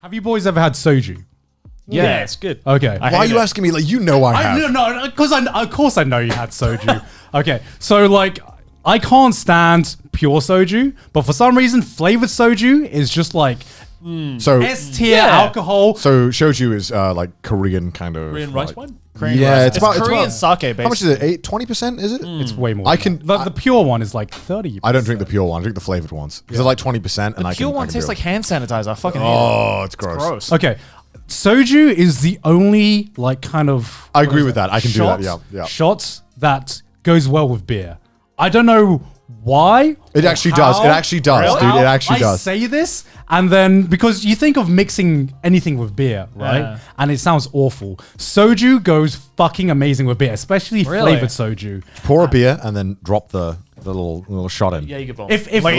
Have you boys ever had soju? Yeah, it's good. Okay. Why are you asking me? Like, you know I have. No, because of course I know you had soju. Okay, so like I can't stand pure soju, but for some reason flavored soju is just like So, S tier alcohol. so Soju is like Korean kind of. Korean rice wine? Korean rice. It's Korean sake, basically. How much is it? 20%? Is it? It's way more. I than can- that. The pure one is like 30. I don't drink the pure one. I drink the flavored ones because they're like 20%, and I can. Pure one I can tastes do like it. hand sanitizer. I fucking hate Oh, it's it. gross. Gross. Okay, soju is the only like kind of. I agree with that. I can do that. Yeah. Shots that goes well with beer. I don't know why. It actually does. It actually does, dude. It actually I does. say this, and then because you think of mixing anything with beer, right? Yeah. And it sounds awful. Soju goes fucking amazing with beer, especially Really? flavored soju. Pour a beer and then drop the little shot in. Yeah, you get bomb. If Like,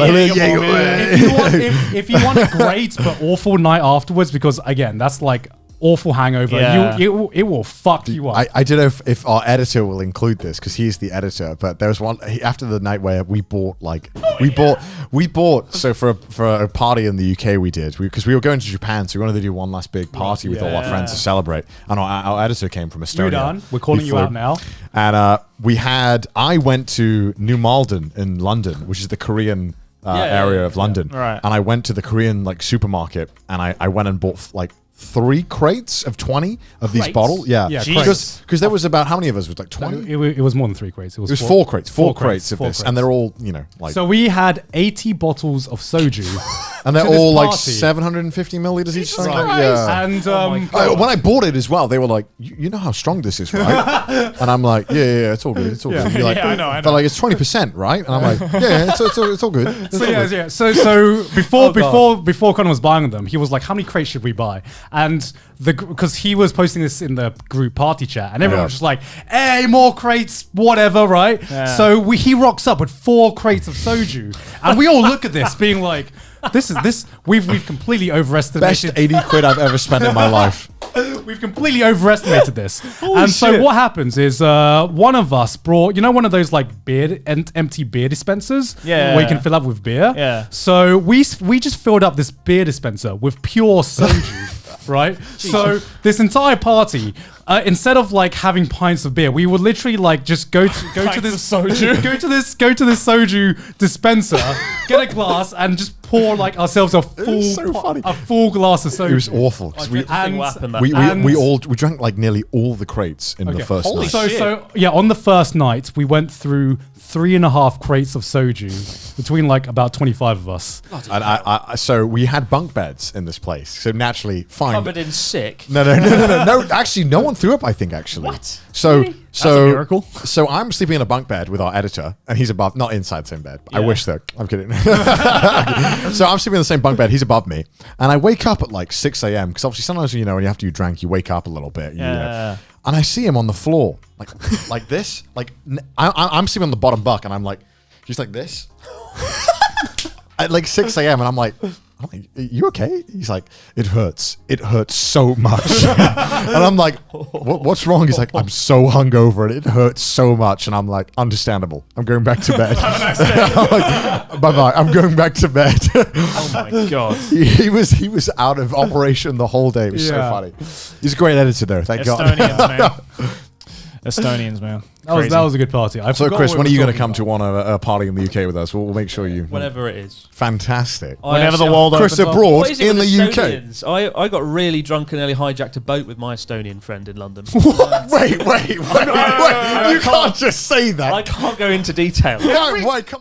if you want a great but awful night afterwards, because again, that's like awful hangover. Yeah. It will fuck you up. I don't know if our editor will include this because he's the editor, but there was one after the night where we bought we bought so for a party in the UK we did because we were going to Japan, so we wanted to do one last big party with all our friends to celebrate, and our editor came from Estonia. done. We're calling He you flew. out now. And I went to New Malden in London, which is the Korean area of London. Right. And I went to the Korean like supermarket, and I went and bought like 3 crates of 20 of these Crates? bottles. Yeah. Yeah, Because there was about, how many of us? It was like 20? It was more than 3 crates. It was, It was 4 crates. 4 crates of four this. crates. And they're all, like, So we had 80 bottles of soju. and they're to this all like party. 750 milliliters each. Something like Christ. yeah. And When I bought it as well, they were like, "You know how strong this is, right?" And I'm like, "Yeah, it's all good, it's all good." And you're like, Yeah, I know. They're like, "It's 20%, right?" And I'm like, "Yeah, it's all good." It's So all yeah, good." yeah. So before Connor was buying them, he was like, "How many crates should we buy?" And because he was posting this in the group party chat, and everyone was just like, "Hey, more crates, whatever, right?" Yeah. So he rocks up with 4 crates of soju, and we all look at this, being like, We've completely Best overestimated. 80 quid I've ever spent in my life. We've completely overestimated this. And so what happens is one of us brought, one of those like empty beer dispensers where you can fill up with beer. Yeah. So we just filled up this beer dispenser with pure soju, right? So this entire party, instead of like having pints of beer, we would literally like just go to this soju, go to this soju dispenser, get a glass, and just pour like ourselves a full glass of soju. It was awful. 'Cause we drank like nearly all the crates in the first night. So yeah, on the first night we went through 3.5 crates of soju between like about 25 of us. And so we had bunk beds in this place. So naturally, fine. Covered in sick. No. Actually, no one threw up. I think actually. What? So That's a miracle. So I'm sleeping in a bunk bed with our editor, and he's above, not inside the same bed. I wish though. I'm kidding. So I'm sleeping in the same bunk bed. He's above me, and I wake up at like 6 a.m. because obviously sometimes when after you drank, you wake up a little bit. Yeah. And I see him on the floor, like this. Like I'm sleeping on the bottom bunk, and I'm like, just like this. At like 6 a.m. and I'm like, you okay? He's like, it hurts. It hurts so much. And I'm like, what's wrong? He's like, I'm so hungover and it hurts so much. And I'm like, understandable. I'm going back to bed. I'm like, bye-bye. I'm going back to bed. Oh my god. He was out of operation the whole day. It was so funny. He's a great editor though. Thank God. Estonians, man. That was a good party. So Chris, when are you going to come to a party in the UK with us? We'll make sure you. Whenever it is. Fantastic. Whenever the world Chris opens up. abroad What is it in with the UK. Estonians? I got really drunk and nearly hijacked a boat with my Estonian friend in London. Wait. You can't just say that. I can't go into detail. No, wait, come